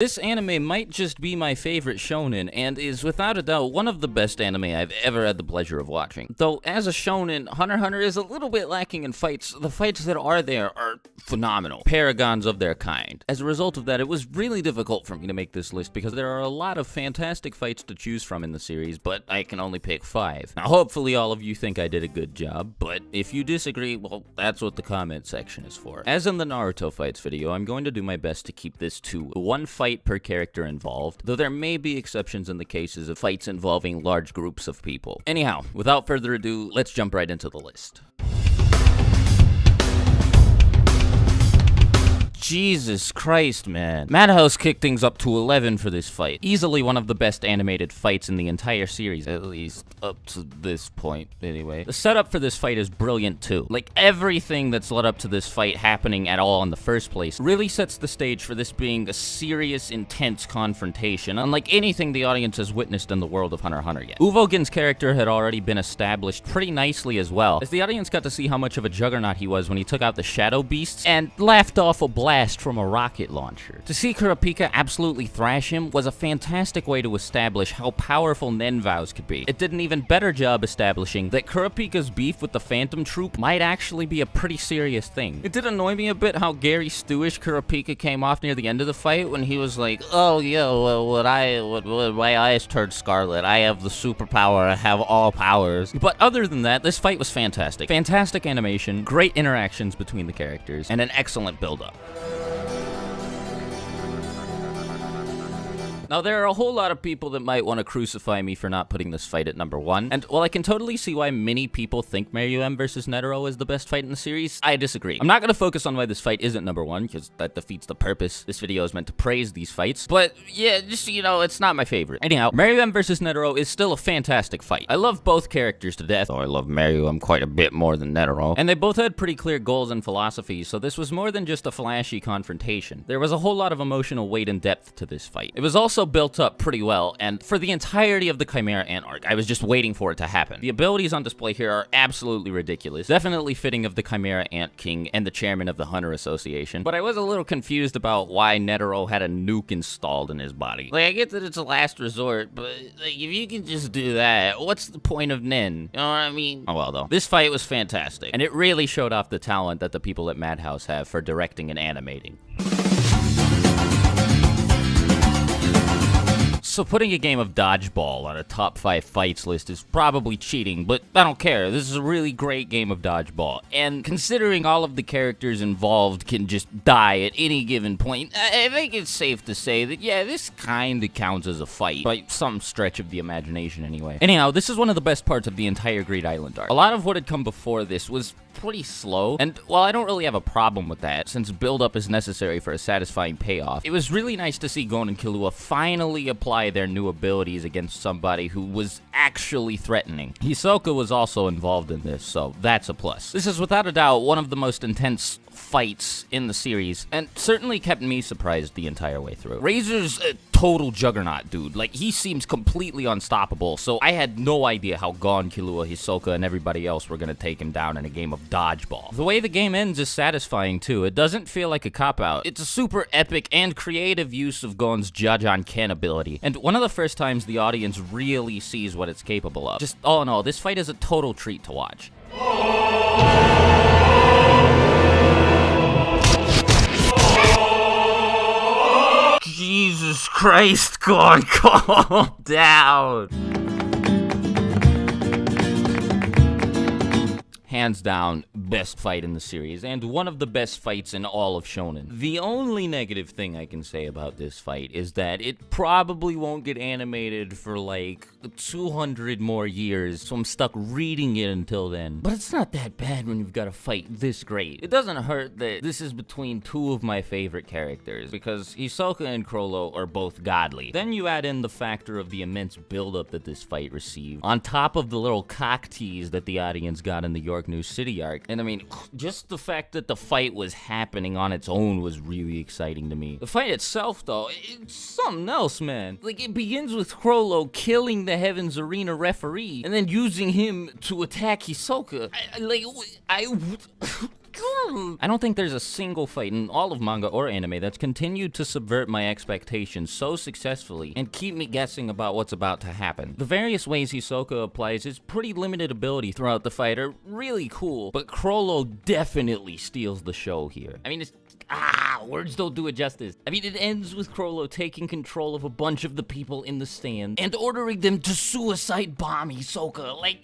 This anime might just be my favorite shonen, and is without a doubt one of the best anime I've ever had the pleasure of watching. Though, as a shonen, Hunter x Hunter is a little bit lacking in fights. The fights that are there are phenomenal. Paragons of their kind. As a result of that, it was really difficult for me to make this list because there are a lot of fantastic fights to choose from in the series, but I can only pick 5. Now, hopefully all of you think I did a good job, but if you disagree, well, that's what the comment section is for. As in the Naruto fights video, I'm going to do my best to keep this to one fight per character involved, though there may be exceptions in the cases of fights involving large groups of people. Anyhow, without further ado, let's jump right into the list. Jesus Christ, man. Madhouse kicked things up to 11 for this fight. Easily one of the best animated fights in the entire series, at least up to this point, anyway. The setup for this fight is brilliant, too. Like, everything that's led up to this fight happening at all in the first place really sets the stage for this being a serious, intense confrontation, unlike anything the audience has witnessed in the world of Hunter x Hunter yet. Uvogen's character had already been established pretty nicely as well, as the audience got to see how much of a juggernaut he was when he took out the shadow beasts and laughed off a blast from a rocket launcher. To see Kurapika absolutely thrash him was a fantastic way to establish how powerful Nenvaus could be. It did an even better job establishing that Kurapika's beef with the Phantom Troop might actually be a pretty serious thing. It did annoy me a bit how Gary Stewish Kurapika came off near the end of the fight when he was like, "Oh yeah, well, when my eyes turned scarlet, I have the superpower, I have all powers." But other than that, this fight was fantastic. Fantastic animation, great interactions between the characters, and an excellent build-up. Now, there are a whole lot of people that might want to crucify me for not putting this fight at number 1, and while I can totally see why many people think Meruem vs. Netero is the best fight in the series, I disagree. I'm not going to focus on why this fight isn't number 1, because that defeats the purpose. This video is meant to praise these fights, but yeah, just so you know, it's not my favorite. Anyhow, Meruem vs. Netero is still a fantastic fight. I love both characters to death, though I love Meruem quite a bit more than Netero, and they both had pretty clear goals and philosophies, so this was more than just a flashy confrontation. There was a whole lot of emotional weight and depth to this fight. It was also built up pretty well, and for the entirety of the Chimera Ant arc, I was just waiting for it to happen. The abilities on display here are absolutely ridiculous, definitely fitting of the Chimera Ant King and the chairman of the Hunter Association, but I was a little confused about why Netero had a nuke installed in his body. Like, I get that it's a last resort, but like, if you can just do that, what's the point of Nen? You know what I mean? Oh well, though. This fight was fantastic, and it really showed off the talent that the people at Madhouse have for directing and animating. So putting a game of dodgeball on a top 5 fights list is probably cheating, but I don't care. This is a really great game of dodgeball. And considering all of the characters involved can just die at any given point, I think it's safe to say that, yeah, this kinda counts as a fight, by some stretch of the imagination anyway. Anyhow, this is one of the best parts of the entire Greed Island arc. A lot of what had come before this was pretty slow, and while I don't really have a problem with that, since build-up is necessary for a satisfying payoff, it was really nice to see Gon and Killua finally apply their new abilities against somebody who was actually threatening. Hisoka was also involved in this, so that's a plus. This is without a doubt one of the most intense fights in the series, and certainly kept me surprised the entire way through. Razor's a total juggernaut, dude. Like, he seems completely unstoppable, so I had no idea how Gon, Killua, Hisoka, and everybody else were gonna take him down in a game of dodgeball. The way the game ends is satisfying, too. It doesn't feel like a cop-out. It's a super epic and creative use of Gon's Jajan Ken ability, and one of the first times the audience really sees what it's capable of. Just all in all, this fight is a total treat to watch. Jesus Christ, God, calm down. Hands down, best fight in the series, and one of the best fights in all of Shonen. The only negative thing I can say about this fight is that it probably won't get animated for like 200 more years, so I'm stuck reading it until then. But it's not that bad when you've got a fight this great. It doesn't hurt that this is between 2 of my favorite characters, because Hisoka and Chrollo are both godly. Then you add in the factor of the immense buildup that this fight received, on top of the little cock tease that the audience got in the York New City arc, and I mean, just the fact that the fight was happening on its own was really exciting to me. The fight itself, though, it's something else, man. Like, it begins with Chrollo killing the Heavens Arena referee, and then using him to attack Hisoka. I don't think there's a single fight in all of manga or anime that's continued to subvert my expectations so successfully and keep me guessing about what's about to happen. The various ways Hisoka applies his pretty limited ability throughout the fight are really cool, but Chrollo definitely steals the show here. I mean, words don't do it justice. I mean, it ends with Chrollo taking control of a bunch of the people in the stand and ordering them to suicide bomb Hisoka. Like,